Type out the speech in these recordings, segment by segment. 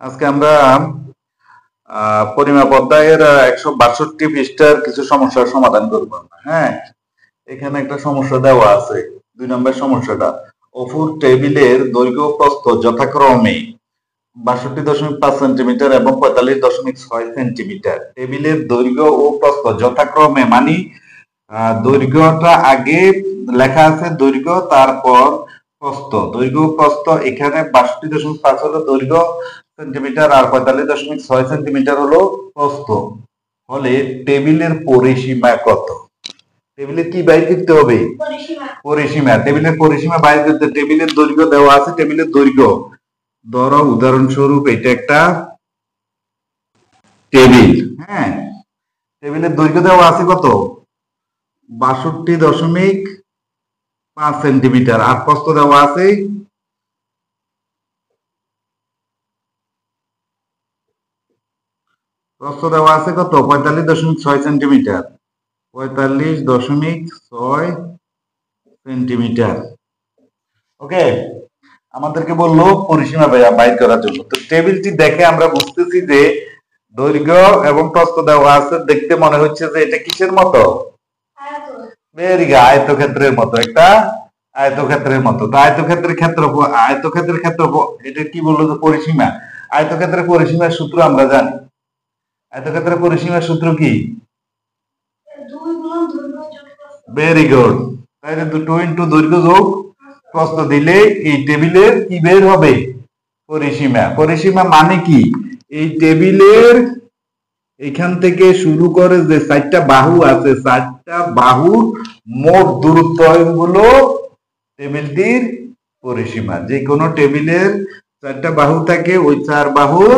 আজকে আমরা পরিমাপ অধ্যায়ের 162 পৃষ্ঠার কিছু সমস্যার সমাধান করব। হ্যাঁ, এখানে একটা সমস্যা দেওয়া আছে। 2 নম্বর সমস্যাটা, অপর টেবিলের দৈর্ঘ্য প্রস্থ যথাক্রমে 62.5 সেন্টিমিটার এবং 45.6 সেন্টিমিটার। টেবিলের দৈর্ঘ্য ও প্রস্থ যথাক্রমে মানে দৈর্ঘ্যটা আগে লেখা আছে দৈর্ঘ্য, তারপর প্রস্থ, দৈর্ঘ্য প্রস্থ। এখানে 62.5 হলো দৈর্ঘ্য সেন্টিমিটার আর 45.6 সেন্টিমিটার হলো প্রস্থ। হলে টেবিলের পরিসীমা কত? টেবিলের কি বাইর করতে হবে? পরিসীমা। টেবিলের পরিসীমা বাইর করতে টেবিলের দৈর্ঘ্য দেওয়া আছে। টেবিলের দৈর্ঘ্য, ধরো উদাহরণস্বরূপ এটা একটা টেবিল। হ্যাঁ, টেবিলের দৈর্ঘ্য দেওয়া আছে কত? 62.5 সেন্টিমিটার আর প্রস্থ দেওয়া আছে কত? 45.6 সেন্টিমিটার। 45.6 সেন্টিমিটার। ওকে, আমাদেরকে বললো পরিসীমা বাইর করার জন্য। তো টেবিলটি দেখে আমরা বুঝতেছি যে দৈর্ঘ্য এবং প্রস্থ দেওয়া আছে। দেখতে মনে হচ্ছে যে এটা কিসের মতো? আয়তক্ষেত্রের মতো, একটা আয়তক্ষেত্রের মতো। তো আয়তক্ষেত্রের ক্ষেত্রফল এটা কি বললো? যে পরিসীমা। আয়তক্ষেত্রের পরিসীমার সূত্র আমরা জানি। আয়তক্ষেত্রের পরিসীমার সূত্র কি? Very good. তাহলে 2 ইন্টু দৈর্ঘ্য যোগ প্রস্থ দিলে এই টেবিলের কি বের হবে? পরিসীমা। পরিসীমা মানে কি? এই টেবিলের এখান থেকে শুরু করে যে 4টা বাহু আছে, 4টা বাহুর মোট দূরত্ব হলো টেবিলটির পরিসীমা। যে কোনো টেবিলের 4টা বাহু থাকে, ওই 4 বাহুর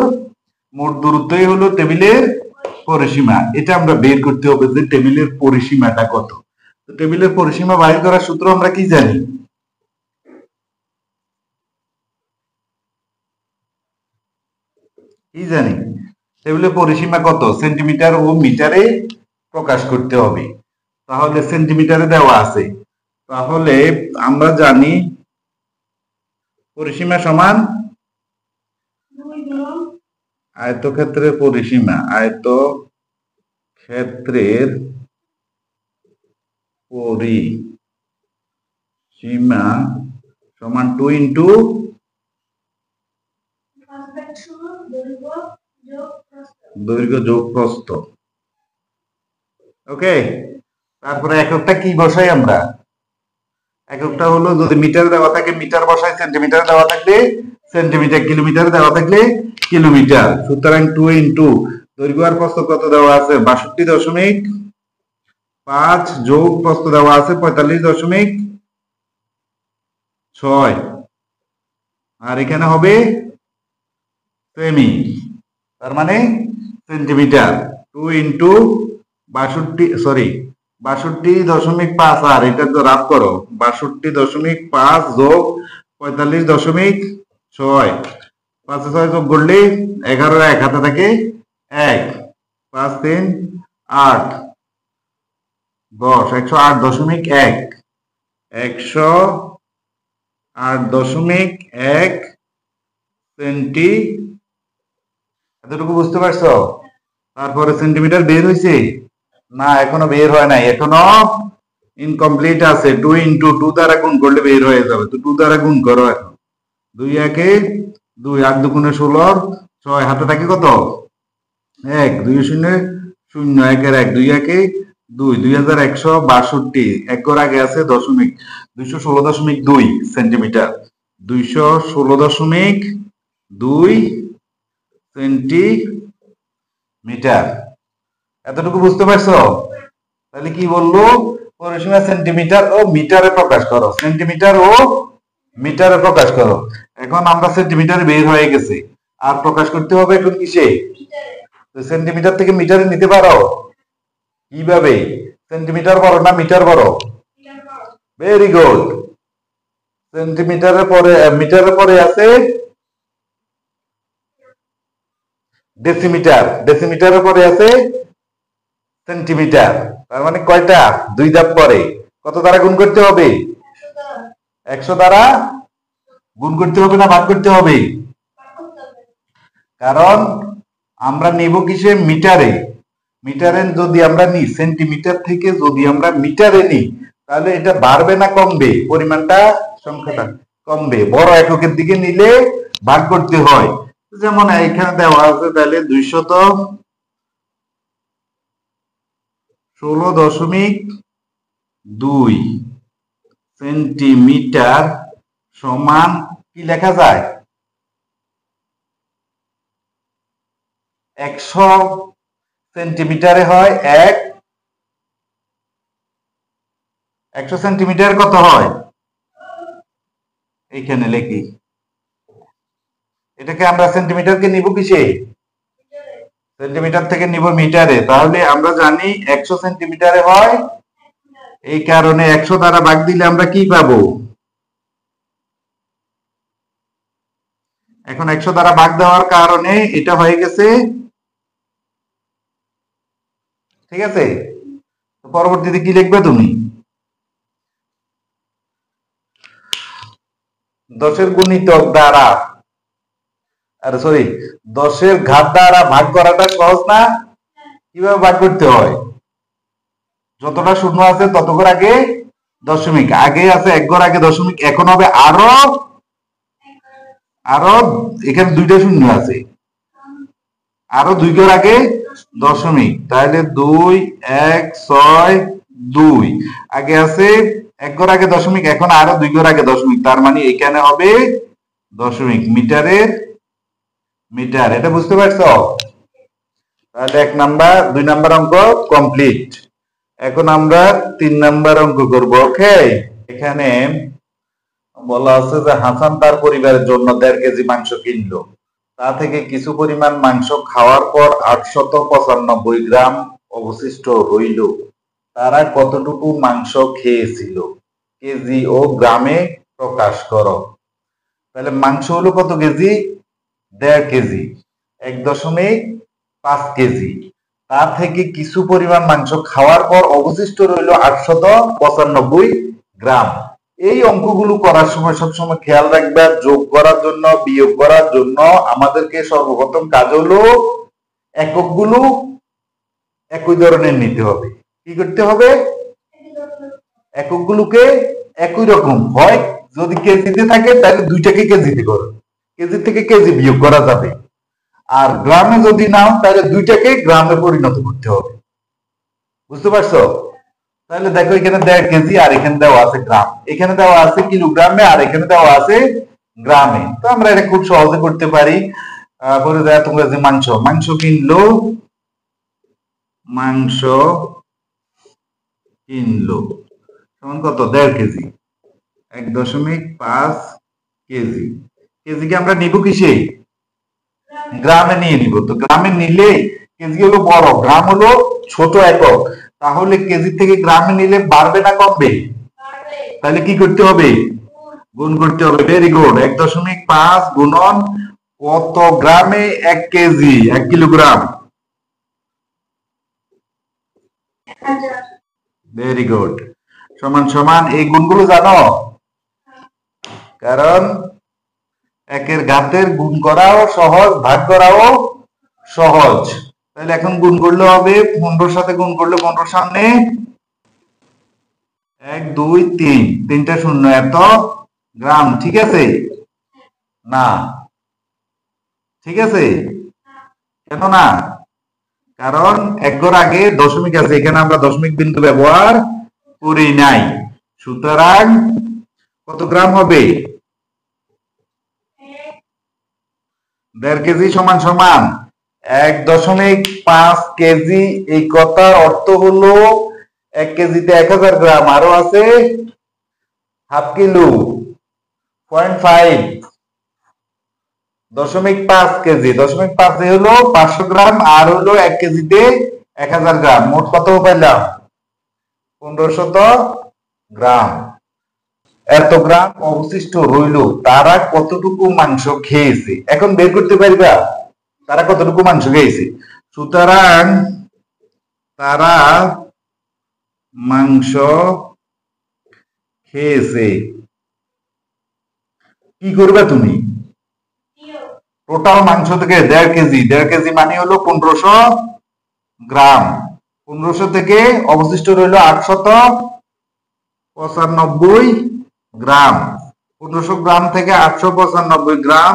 মোট দূরত্বই হলো টেবিলের পরিসীমা। এটা আমরা বের করতে হবে যে টেবিলের পরিসীমাটা কত। তো টেবিলের পরিসীমা বাইর করার সূত্র আমরা কি জানি? কি জানি? টেবিলের পরিসীমা কত? সেন্টিমিটার ও মিটারে প্রকাশ করতে হবে। তাহলে সেন্টিমিটারে দেওয়া আছে, তাহলে আমরা জানি পরিসীমা সমান আয়তক্ষেত্রের পরিসীমা। আয়তক্ষেত্রের পরিসীমা সমান 2 ইন্টু দৈর্ঘ্য যোগ প্রস্থ। ওকে, তারপরে এককটা কি বসাই আমরা? এককটা হলো, যদি মিটার দেওয়া থাকে মিটার বসাই, সেন্টিমিটার দেওয়া থাকলে সেন্টিমিটার, কিলোমিটার দেওয়া থাকলে কিলোমিটার। সুতরাং 2 ইন্টু দৈর্ঘ্য আর প্রস্থ কত দেওয়া আছে? 62.5 যোগ প্রস্থ দেওয়া আছে 45.6, আর এখানে হবে সেমি, তার মানে সেন্টিমিটার। 2 ইন্টু 62.5, আর এটা তো রাফ করো, 62.5 যোগ 45.6, 5 6 যোগ করলে 11, 1 হাতে থাকে 1, 5 3 8 10, 108.1, 108.1 সেন্টি। এতটুকু বুঝতে পারছো? তারপরে সেন্টিমিটার বের হয়েছে না? এখনো বের হয় নাই, এখনো ইনকমপ্লিট আছে। 2 ইন্টু 2 দ্বারা গুণ করলে বের হয়ে যাবে। তো 2 দ্বারা গুণ করো। এখন 2 একে 2, 8 দুগুণে 16, 6 হাতে থাকে কত? 1, 2 শূন্য 0, 1 এর 1, 2 একে 2, 2162, 1 ঘর আগে আছে দশমিক, 216.2 সেন্টিমিটার, 216.2 সেন্টিমিটার। এতটুকু বুঝতে পারছো? তাহলে কি বললো? পরিসীমা সেন্টিমিটার ও মিটারে প্রকাশ করো। সেন্টিমিটার ও মিটারে প্রকাশ করো। এখন আমরা সেন্টিমিটারে বের হয়ে গেছে, আর প্রকাশ করতে হবে এখন কিসে? সেন্টিমিটার থেকে মিটারে নিতে পারো কিভাবে? সেন্টিমিটার বড় না মিটার বড়? Very good. সেন্টিমিটারের পরে মিটারের পরে আছে ডেসিমিটার, ডেসিমিটারের পরে আছে সেন্টিমিটার। তার মানে কয়টা? 2 ধাপ পরে। কত দ্বারা গুণ করতে হবে? 100 দ্বারা গুণ করতে হবে না ভাগ করতে হবে? কারণ আমরা নিব কিসে? মিটারে। মিটারে যদি আমরা নিই, সেন্টিমিটার থেকে যদি আমরা মিটারে নিই, তাহলে এটা বাড়বে না কমবে? পরিমাণটা, সংখ্যাটা কমবে। বড় এককের দিকে নিলে ভাগ করতে হয়। যেমন এখানে দেওয়া আছে, তাহলে 216.2 সেন্টিমিটার সমান কি লেখা যায়? 100 সেন্টিমিটারে হয় 100 সেন্টিমিটার কত হয়? এইখানে লিখি, এটাকে আমরা সেন্টিমিটারকে নিব কিসে? সেন্টিমিটার থেকে নিব মিটারে। তাহলে আমরা জানি 100 সেন্টিমিটারে হয়, এই কারণে 100 দ্বারা ভাগ দিলে আমরা কি পাবো? এখন 100 দ্বারা ভাগ দেওয়ার কারণে এটা হয়ে গেছে, ঠিক আছে? পরবর্তীতে কি লিখবে তুমি? 10 গুণিতক দ্বারা, আরে সরি, 10 ঘাত দ্বারা ভাগ করাটা সহজ না? কিভাবে ভাগ করতে হয়? যতটা শূন্য আছে তত ঘর আগে দশমিক, আগে আছে 1 ঘর আগে দশমিক, এখন হবে আরো এখানে 2টা শূন্য আছে, আরো 2 ঘর আগে দশমিক, তাহলে 2 1 6 2, আগে আছে 1 ঘর আগে দশমিক, এখন আরো 2 ঘর আগে দশমিক, তার মানে এখানে হবে দশমিক, মিটারের মিটার। এটা বুঝতে পারছো? তাহলে 2 নাম্বার অঙ্ক কমপ্লিট। এখন আমরা 3 নাম্বার অঙ্ক করব। ওকে, এখানে বলা আছে যে হাসান তার পরিবারের জন্য 1.5 কেজি মাংস কিনলো, তা থেকে কিছু পরিমাণ মাংস খাওয়ার পর 895 গ্রাম অবশিষ্ট রইল। তারা কতটুকু মাংস খেয়েছিল? কেজি ও গ্রামে প্রকাশ করো। তাহলে মাংস হলো কত কেজি? 1.5 KG, 1.5 KG. তার থেকে কিছু পরিমাণ মাংস খাওয়ার পর অবশিষ্ট রইল 895 গ্রাম। এই অঙ্কগুলো করার সময় সবসময় খেয়াল রাখবে, যোগ করার জন্য, বিয়োগ করার জন্য আমাদেরকে সর্বপ্রথম কাজ হলো এককগুলো একই ধরনের নিতে হবে। কি করতে হবে? এককগুলোকে একই রকম হয়। যদি কেজিতে থাকে তাহলে 2টাকে কেজিতে করো, কেজি থেকে কেজি বিয়োগ করা যাবে। আর গ্রামে যদি নাও তাহলে 2টাকে গ্রামে পরিণত করতে হবে। বুঝতে পারছো? তাহলে দেখো, এখানে 1.5 কেজি আর এখানে দেওয়া আছে গ্রাম, এখানে দেওয়া আছে কিলোগ্রামে আর এখানে দেওয়া আছে গ্রামে। তো আমরা এটা খুব সহজে করতে পারি। করে দেয় তোমরা যে মাংস কিনলো, সমান কত? 1.5 কেজি, 1.5 কেজি। কেজিকে আমরা নিব কিসে? গ্রামে নিয়ে নিব। তো গ্রামে নিলে কেজি হলো বড়, গ্রাম হলো ছোট একক, তাহলে কেজি থেকে গ্রামে নিলে বাড়বে না কমবে? তাহলে কি করতে হবে? গুণ করতে হবে। Very good. 1.5 গুণন কত গ্রামে? 1 কেজি, 1 কিলোগ্রাম। Very good. সমান সমান, এই গুণগুলো জানো? কারণ একের ঘাতের গুণ করাও সহজ, ভাগ করাও সহজ। তাহলে এখন গুণ করলে হবে, 15 সাথে গুণ করলে 15 সামনে 1 2 3, 3টা শূন্য, এত গ্রাম। ঠিক আছে না? ঠিক আছে, কেন না? কারণ 1 ঘর আগে দশমিক আছে, এখানে আমরা দশমিক বিন্দু ব্যবহার করি নাই। সুতরাং কত গ্রাম হবে? 1.5 কেজি সমান সমান 1.5 কেজি। এই কথার অর্থ হলো 1 কেজিতে 1000 গ্রাম, আরো আছে হাফ কিলো, 0.5, 0.5 কেজি। 0.5 হলো 500 গ্রাম, আর হলো 1 কেজিতে 1000 গ্রাম, মোট কত পাইলাম? 1500 গ্রাম। এত গ্রাম অবশিষ্ট রইল, তারা কতটুকু মাংস খেয়েছে? এখন বের করতে পারবা তারা কতটুকু মাংস খেয়েছে। সুতরাং তারা মাংস খেয়েছে। কি করবা তুমি? টোটাল মাংস থেকে 1.5 কেজি মানে হলো 1500 গ্রাম। 1500 থেকে অবশিষ্ট রইল 895 গ্রাম। 1500 গ্রাম থেকে 895 গ্রাম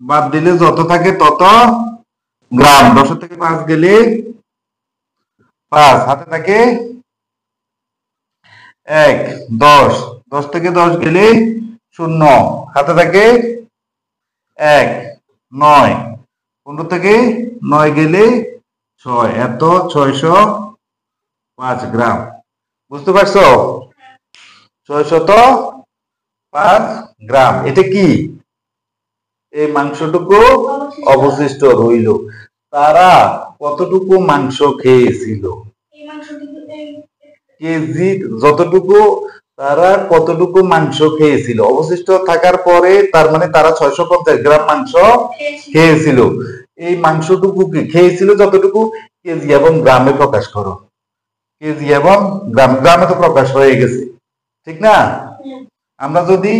বাদ দিলে যত থাকে তত গ্রাম। 10 থেকে 5 গেলে 5, হাতে থাকে 1, 10, 10 থেকে 10 গেলে 0, হাতে থাকে 1, 9, 15 থেকে 9 গেলে 6, এত 605 গ্রাম। বুঝতে পারছো? 605 গ্রাম। এটা কি? এই মাংসটুকু অবশিষ্ট রইল। তারা কতটুকু মাংস খেয়েছিল? কেজি যতটুকু, তারা কতটুকু মাংস খেয়েছিল অবশিষ্ট থাকার পরে, তার মানে তারা 650 গ্রাম মাংস খেয়েছিল। এই মাংসটুকু খেয়েছিল যতটুকু, কেজি এবং গ্রামে প্রকাশ করো। কেজি এবং গ্রাম, গ্রামে তো প্রকাশ হয়ে গেছে, ঠিক না? আমরা যদি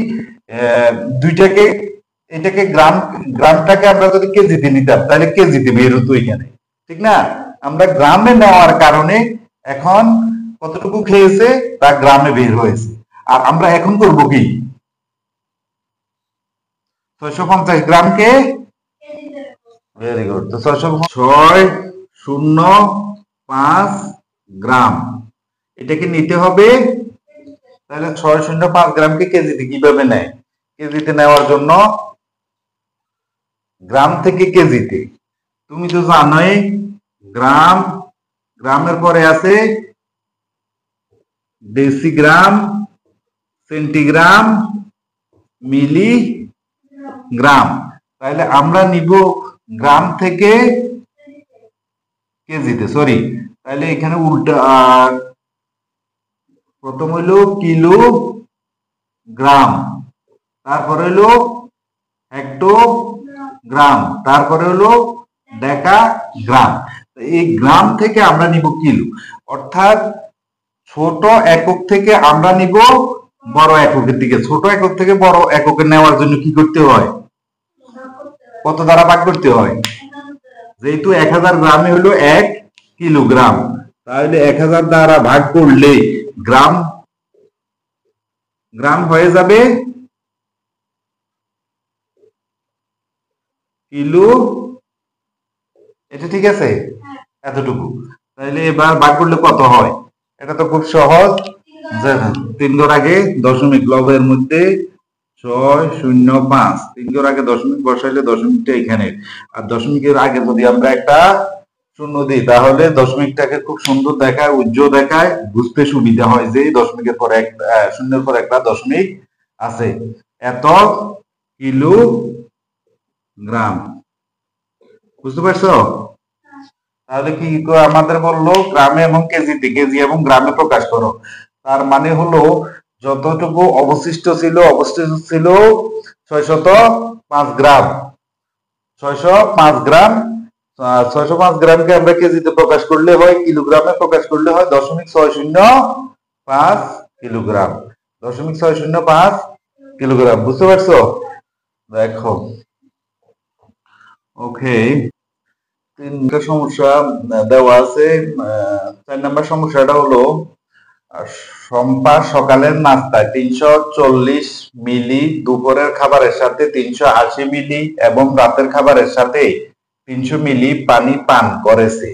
দুইটাকে, এটাকে গ্রাম, গ্রামটাকে আমরা যদি কেজিতে নিতাম তাহলে কেজিতে বের হতো এখানে, ঠিক না? আমরা গ্রামে নেওয়ার কারণে এখন কতটুকু খেয়েছে তা গ্রামে বের হয়েছে। আর আমরা এখন করবো কি? 650 গ্রামকে, ভেরি গুড, তো 605 গ্রাম এটাকে নিতে হবে। তাহলে 605 গ্রামকে কেজিতে কিভাবে নেয়? কেজিতে নেওয়ার জন্য গ্রাম থেকে কেজিতে, তুমি তো জানোই গ্রাম, গ্রামের পরে আছে ডেসিগ্রাম, সেন্টিগ্রাম, মিলিগ্রাম। তাহলে আমরা নিব গ্রাম থেকে কেজিতে, সরি, তাহলে এখানে উল্টা, প্রথম হইল কিলোগ্রাম, তারপরে হইল হেক্টোগ্রাম, তারপরে হলো ডেকাগ্রাম। এই গ্রাম থেকে আমরা নিব কিলো, অর্থাৎ ছোট একক থেকে আমরা নিব বড় এককের দিকে। ছোট একক থেকে বড় এককে নেওয়ার জন্য কি করতে হয়? কত দ্বারা ভাগ করতে হয়? যেহেতু 1000 গ্রামে হলো 1 কিলোগ্রাম, তাহলে 1000 দ্বারা ভাগ করলে গ্রাম, গ্রাম হয়ে যাবে কিলো। এটা ঠিক আছে? এতটুকু। তাহলে এবার ভাগ করলে কত হয়? এটা তো খুব সহজ। 3 ঘর আগে দশমিক, লবের মধ্যে 605, 3 ঘর আগে দশমিক বসাইলে দশমিকটা এখানে, আর দশমিকের আগে যদি আমরা একটা শূন্য দিই তাহলে দশমিকটাকে খুব সুন্দর দেখায়, উজ্জ্বল দেখায়, বুঝতে সুবিধা হয় যে দশমিকের পরে একটা, শূন্যের পর একটা দশমিক আছে। এত কিলোগ্রাম। বুঝতে পারছো? তাহলে কি আমাদের বললো গ্রামে এবং কেজিতে, কেজি এবং গ্রামে প্রকাশ করো। তার মানে হলো যতটুকু অবশিষ্ট ছিল, অবশিষ্ট ছিল 605 গ্রাম। 605 গ্রাম, 605 গ্রামকে আমরা কেজিতে প্রকাশ করলে হয়, কিলোগ্রামে প্রকাশ করলে হয় 0.605 কিলোগ্রাম। 0.605 কিলোগ্রাম। বুঝতে পারছো? দেখো, ওকে, 3টা সমস্যা দেওয়া আছে। 4 নম্বর সমস্যাটা হলো শম্পা সকালের নাস্তায় 340 মিলি, দুপুরের খাবারের সাথে 380 মিলি এবং রাতের খাবারের সাথে 300 মিলি পানি পান করেছে।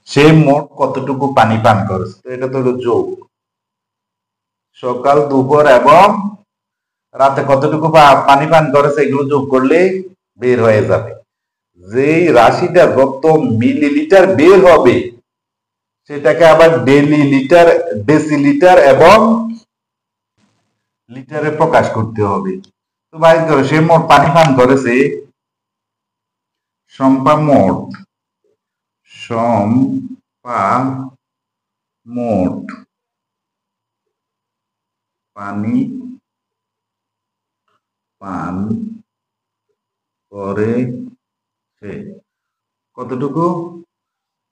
সে মোট কতটুকু পানি পান করেছে? তো এটা তো হলো যোগ। সকাল, দুপুর এবং রাতে কতটুকু পানি পান করেছে এগুলো যোগ করলে বের হয়ে যাবে। যেই রাশিটা যত মিলিলিটার বের হবে সেটাকে আবার ডেলিলিটার, ডেসিলিটার এবং লিটারে প্রকাশ করতে হবে। তো ভাই ধরো সে মোট পানি পান করেছে, শম্পা মোট, শম্পা মোট পানি পান করেছে কতটুকু?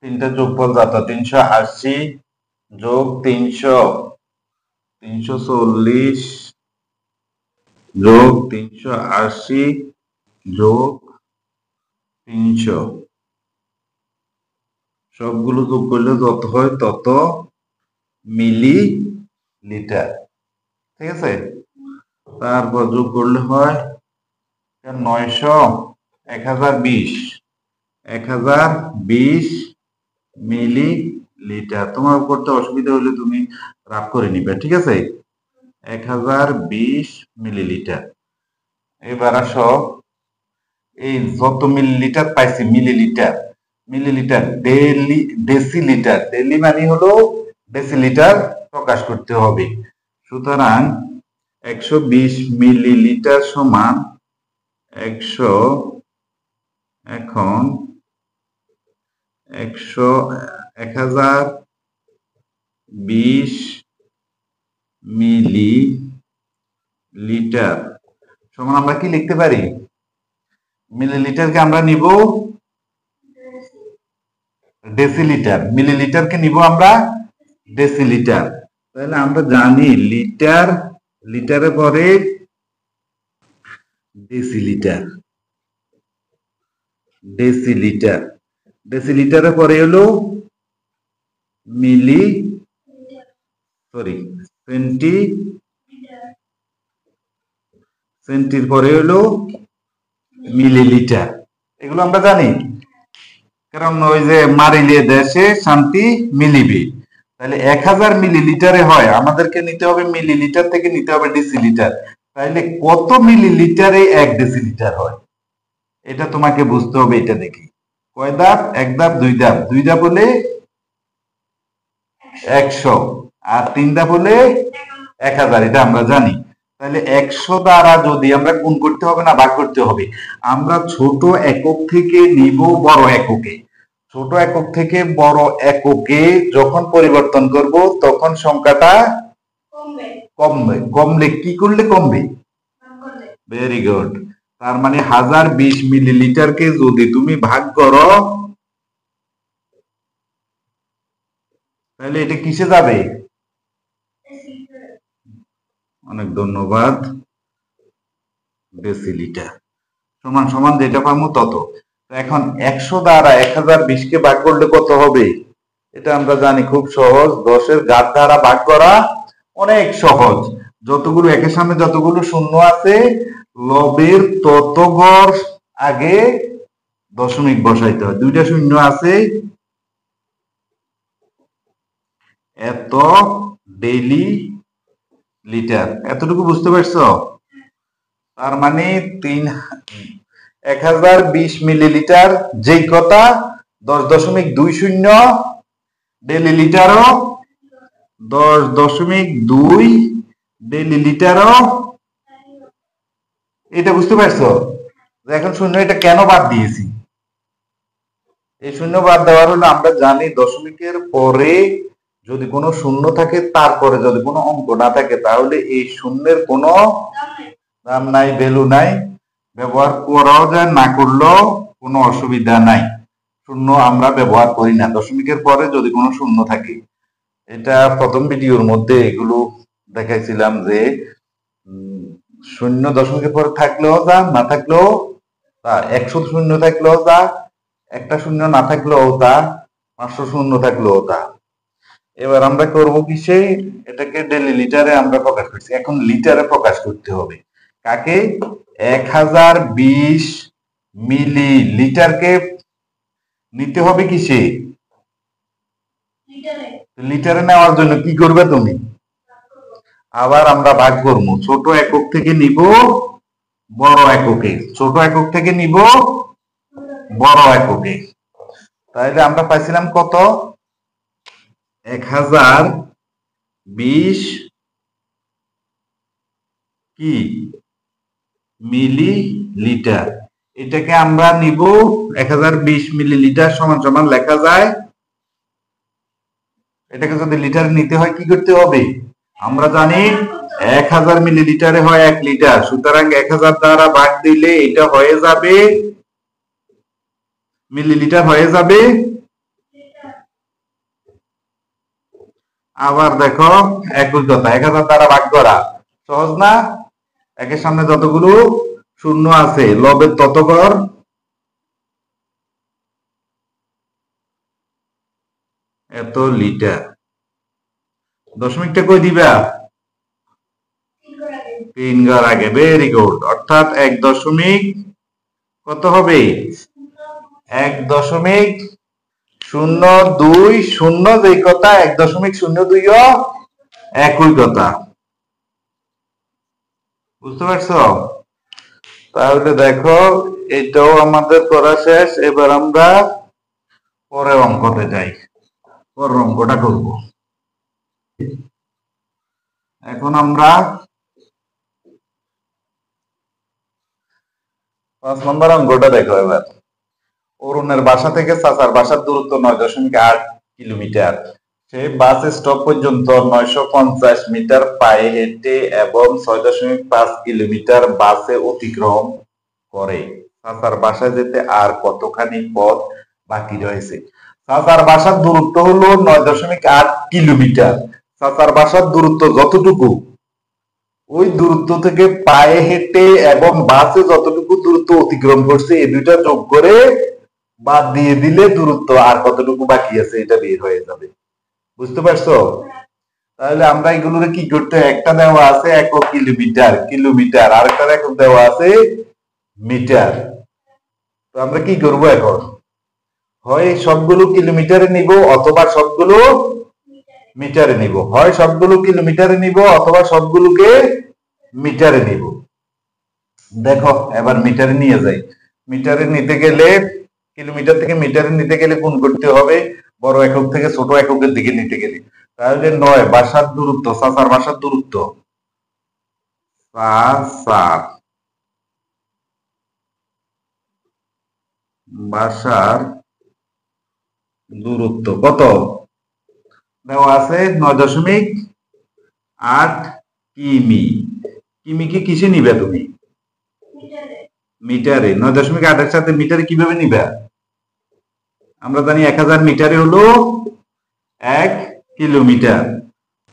3টা যোগফল যত 380 যোগ 300, 340 যোগ 380 যোগ 300 সবগুলো যোগ করলে যত হয় তত মিলি লিটার। ঠিক আছে, তারপর যোগ করলে হয় 900 1020 1020 মিলি লিটার। তোমার করতে অসুবিধা হলে তুমি রাগ করে নিবে, ঠিক আছে। 1020 মিলিলিটার। এবার আসো, এই যত মিলিলিটার পাইছি, millilitre millilitre daily decilitre, daily মানে হলো ডেসিলিটার প্রকাশ করতে হবে। সুতরাং 120 মিলিলিটার সমান 100, এখন 1020 মিলি লিটার সমান আমরা কি লিখতে পারি? মিলিলিটারকে আমরা নিব ডেসিলিটার, মিলিলিটারকে নিব আমরা ডেসিলিটার। তাহলে আমরা জানি লিটার, লিটারে পরে ডেসিলিটার, ডেসিলিটার, ডেসিলিটারে পরে হলো মিলি, সরি সেন্টি, সেন্টির পরে হলো মিলিলিটার। এগুলো আমরা জানি, কারণ ওই যে মারিলে দেশে শান্তি মিলিবে। তাহলে 1000 মিলিলিটারে হয়, আমাদেরকে নিতে হবে মিলিলিটার থেকে নিতে হবে ডেসিলিটার। তাহলে কত মিলিলিটারে 1 ডেসিলিটার হয়, এটা তোমাকে বুঝতে হবে। এটা দেখি কয় ধাপ, 1 ধাপ 2 ধাপ, 2 ধাপ হলে 100 আর 3 ধাপ হলে 1000, এটা আমরা জানি। তাহলে 100 দ্বারা যদি আমরা গুণ করতে হবে না ভাগ করতে হবে, আমরা ছোট একক থেকে নিব বড় এককে। ছোট একক থেকে বড় এককে যখন পরিবর্তন করব তখন সংখ্যাটা কমবে। কমলে কি করলে কমবে? Very good. তার মানে 1020 মিলিলিটারকে যদি তুমি ভাগ করো তাহলে এটা কিসে যাবে? অনেক ধন্যবাদ। ডেসিলিটার সমান সমান যেটা পাবো তত। এখন 100 দ্বারা 1020 কে ভাগ করলে কত হবে? এটা আমরা জানি, খুব সহজ। 10-এর ঘাত দ্বারা ভাগ করা অনেক সহজ। যতগুলো একের সামনে যতগুলো শূন্য আছে, লবের তত ঘর আগে দশমিক বসাইতে হয়। 2টা শূন্য আছে, এত ডেইলি লিটার। এতটুকু বুঝতে পারছো? তার মানে 1020 মিলিলিটার যেই কথা, 10.20 ডেলি লিটারও, 10.2 ডেলি লিটারও। এটা বুঝতে পারছো? এখন শূন্য এটা কেন বাদ দিয়েছি? এই শূন্য বাদ দেওয়ার হলো, আমরা জানি দশমিকের পরে যদি কোনো শূন্য থাকে, তারপরে যদি কোনো অঙ্ক না থাকে, তাহলে এই শূন্যের কোনো দাম নাই, ভ্যালু নাই। ব্যবহার করাও যায়, না করলেও কোনো অসুবিধা নাই। শূন্য আমরা ব্যবহার করি না দশমিকের পরে যদি কোনো শূন্য থাকে। এটা প্রথম ভিডিওর মধ্যে এগুলো দেখাইছিলাম যে শূন্য দশমিকের পরে থাকলেও যা, না থাকলেও তা। 100 শূন্য থাকলেও তা, একটা শূন্য না থাকলেও তা, 500 শূন্য থাকলেও তা। এবার আমরা করবো কিসে? এটাকে ডেলি লিটারে আমরা প্রকাশ করছি, এখন লিটারে প্রকাশ করতে হবে। কাকে? 1020 মিলি লিটারকে নিতে হবে কিসে? লিটারে নেওয়ার জন্য কি করবে তুমি? আবার আমরা ভাগ করবো। ছোট একক থেকে নিব বড় এককে, ছোট একক থেকে নিব বড় এককে। তাহলে আমরা পাইছিলাম কত? 1020 কি মিলি লিটার। এটাকে আমরা নিব 1020 মিলিলিটার সমান সমান লেখা যায়, এটাকে যদি লিটার নিতে হয় কি করতে হবে? আমরা জানি 1000 মিলিলিটারে হয় 1 লিটার। সুতরাং 1000 দ্বারা ভাগ দিলে এটা হয়ে যাবে মিলিলিটার হয়ে যাবে। আবার দেখো একই কথা, 1000 দ্বারা ভাগ করা সহজ না? একের সামনে যতগুলো শূন্য আছে, লবের তত ঘর এত লিটার। দশমিকটা কই দিবা? 3 ঘর আগে। Very good. অর্থাৎ 1 দশমিক কত হবে? 1.020 যেই কথা, 1.02 একই কথা। বুঝতে পারছো? তাহলে দেখো এটাও আমাদের করা শেষ। এবার আমরা পরের অঙ্কতে যাই। পরের অঙ্কটা করব। এখন আমরা 5 নম্বর অঙ্কটা দেখো এবার। অরুণের বাসা থেকে চাচার বাসার দূরত্ব 9.8 কিলোমিটার। সে বাস স্টপ পর্যন্ত 950 মিটার পায়ে হেঁটে এবং 6.5 কিলোমিটার বাসে অতিক্রম করে। চাচার বাসায় যেতে আর কতখানি পথ বাকি রয়েছে? চাচার বাসার দূরত্ব হলো 9.8 কিলোমিটার। চাচার বাসার দূরত্ব যতটুকু, ওই দূরত্ব থেকে পায়ে হেঁটে এবং বাসে যতটুকু দূরত্ব অতিক্রম করছে, এই দুইটা যোগ করে বাদ দিয়ে দিলে দূরত্ব আর কতটুকু বাকি আছে এটা বের হয়ে যাবে। বুঝতে পারছো? তাহলে আমরা এগুলোরে কি করতে, একটা দেওয়া আছে একক কিলোমিটার, কিলোমিটার, আর একটা একক দেওয়া আছে মিটার। তো আমরা কি করব এখন? হয় সবগুলো কিলোমিটারে নিব অথবা সবগুলো মিটারে নিব। হয় সবগুলো কিলোমিটারে নিব অথবা সবগুলোকে মিটারে নিব। দেখো এবার মিটারে নিয়ে যাই। মিটারে নিতে গেলে, কিলোমিটার থেকে মিটারে নিতে গেলে গুণ করতে হবে বড় একক থেকে ছোট এককের দিকে নিতে গেলে। তাহলে 9 বাসার দূরত্ব, চাচার বাসার দূরত্ব, চাচার বাসার দূরত্ব কত দেওয়া আছে? 9.8 কিমি। কিমি কি কিসে নিবে তুমি? মিটারে। 9.8 এর সাথে মিটারে কিভাবে নিবা? আমরা জানি 1000 মিটারে হলো 1 কিলোমিটার।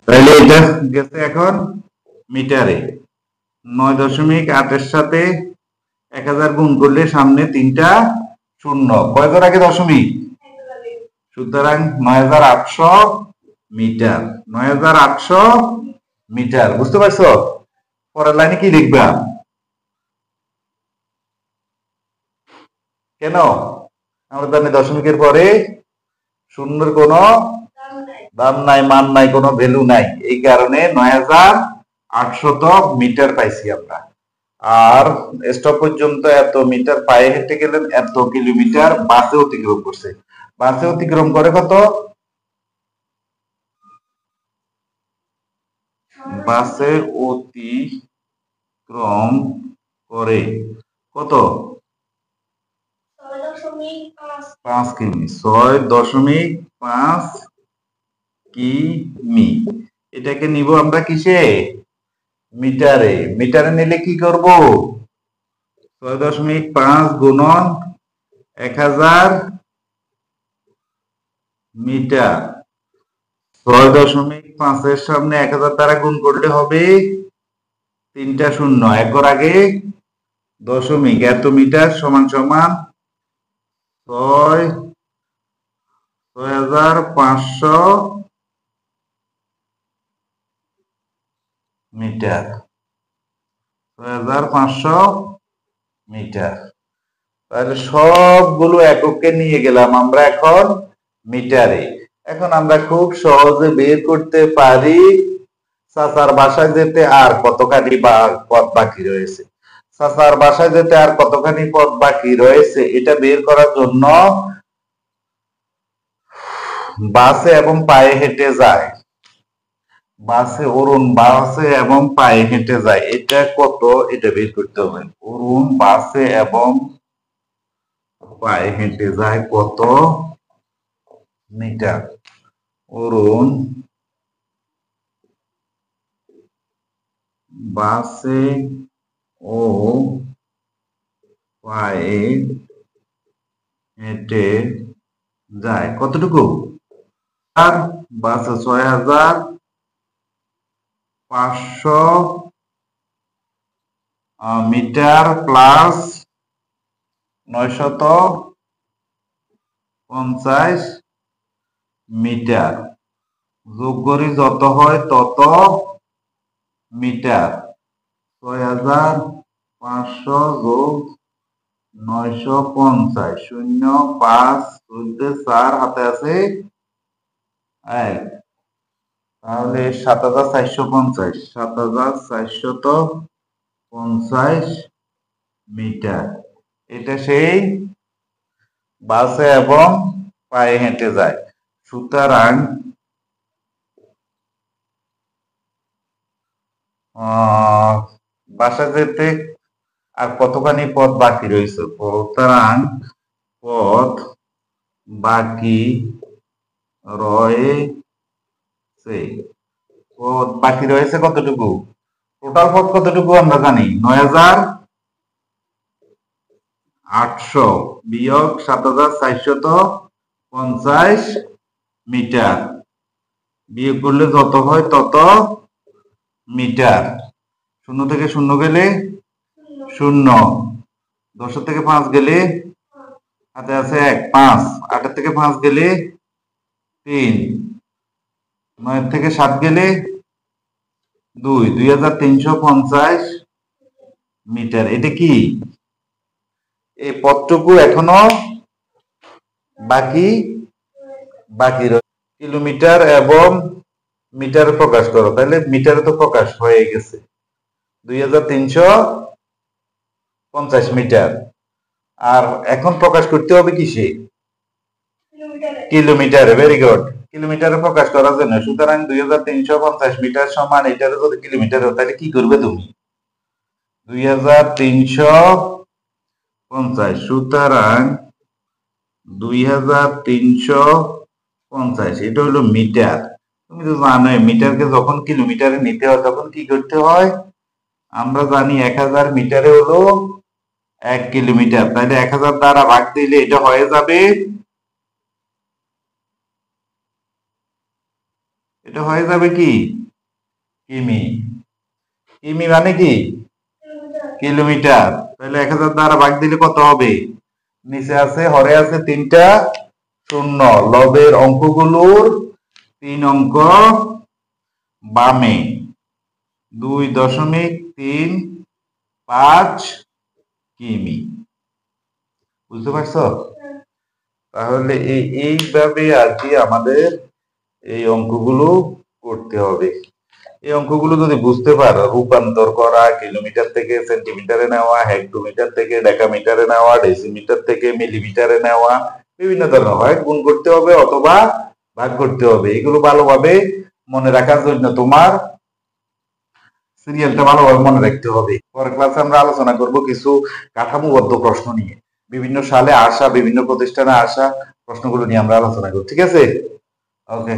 তাহলে এটা গেছে এখন মিটারে। 9.8 এর সাথে 1000 গুণ করলে সামনে 3টা শূন্য। কয় ঘর আগে দশমিক? সুতরাং 9800 মিটার। 9800 মিটার। বুঝতে পারছো? পরের লাইনে কি লিখবা? কেন? আমরা জানি দশমিকের পরে শূন্যের কোনো দাম নাই, মান নাই, কোনো ভ্যালু নাই। এই কারণে 9800 মিটার পাইছি আমরা। আর স্টপ পর্যন্ত এত মিটার পায়ে হেঁটে গেলেন, এত কিলোমিটার বাসে অতিক্রম করছে। বাসে অতিক্রম করে কত? বাসে অতিক্রম করে কত? 5 কিমি। 6.5 কিমি। এটাকে নিব আমরা কিসে? মিটারে। মিটারে নিলে কি করব? 6.5 গুণন 1000 মিটার। 6.5 এর সামনে 1000 দ্বারা গুণ করলে হবে 3টা শূন্য। এক ঘর আগে দশমিক। এত মিটার সমান সমান 6500 মিটার। 6500 মিটার। তাহলে সবগুলো এককে নিয়ে গেলাম আমরা এখন মিটারে। এখন আমরা খুব সহজে বের করতে পারি চাচার বাসায় যেতে আর কতখানি পথ বাকি রয়েছে। চাচার বাসায় যেতে আর কতখানি পথ বাকি রয়েছে এটা বের করার জন্য বাসে এবং পায়ে হেঁটে যায়। বাসে অরুণ বাসে এবং পায়ে হেঁটে যায়, এটা কত এটা বের করতে হবে। অরুণ বাসে এবং পায়ে হেঁটে যায় কত মিটার? অরুণ বাসে ও পায়ে হেঁটে যায় কতটুকু? আর বাসে 6500 মিটার প্লাস 950 মিটার যোগ করি যত হয় তত মিটার 6500 যোগ 950 05 14 4 হাতে আছে 1 তাহলে 7450 7450 মিটার এটা সেই বাসে এবং পায়ে হেঁটে যায় সুতরাং বাসা যেতে আর কতখানি পথ বাকি রয়েছে সুতরাং পথ বাকি রয়েছে পথ বাকি রয়েছে কতটুকু টোটাল পথ কতটুকু আমরা জানি 9800 বিয়োগ 7450 মিটার বিয়োগ করলে যত হয় তত মিটার 0 থেকে 0 গেলে 0 10 থেকে 5 গেলে হাতে আছে 1 5 8 থেকে 5 গেলে 3 9 থেকে 7 গেলে 2 2350 মিটার এটা কি এই পথটুকু এখনো বাকি কিলোমিটার এবং মিটার প্রকাশ করো তাহলে মিটারে তো প্রকাশ হয়ে গেছে 2350 মিটার আর এখন প্রকাশ করতে হবে কিসে কিলোমিটারে ভেরি গুড কিলোমিটারে প্রকাশ করার জন্য সুতরাং 2350 মিটার সমান এটারে যদি কিলোমিটার হয় তাহলে কি করবে তুমি 2350 সুতরাং 2350 এটা হলো মিটার তুমি তো জানো মিটারকে যখন কিলোমিটারে নিতে হয় তখন কি করতে হয় আমরা জানি 1000 মিটারে হলো 1 কিলোমিটার তাহলে 1000 দ্বারা ভাগ দিলে এটা হয়ে যাবে কি কিমি কিমি মানে কি কিলোমিটার তাহলে 1000 দ্বারা ভাগ দিলে কত হবে নিচে আছে হরে আছে 3টা শূন্য লবের অঙ্কগুলোর 3 অঙ্ক বামে 2.35 কিমি বুঝতে পারছো তাহলে এইভাবে আর কি আমাদের এই অঙ্কগুলো করতে হবে এই অঙ্কগুলো যদি বুঝতে পারো রূপান্তর করা কিলোমিটার থেকে সেন্টিমিটারে নেওয়া হেক্টোমিটার থেকে ডেকামিটারে নেওয়া ডেসিমিটার থেকে মিলিমিটারে নেওয়া বিভিন্ন ধরনের হয় গুণ করতে হবে অথবা ভাগ করতে হবে এগুলো ভালোভাবে মনে রাখার জন্য তোমার সিরিয়ালটা ভালোভাবে মনে রাখতে হবে পরের ক্লাসে আমরা আলোচনা করব কিছু কাঠামোবদ্ধ প্রশ্ন নিয়ে বিভিন্ন সালে আসা বিভিন্ন প্রতিষ্ঠানে আসা প্রশ্নগুলো নিয়ে আমরা আলোচনা করব ঠিক আছে ওকে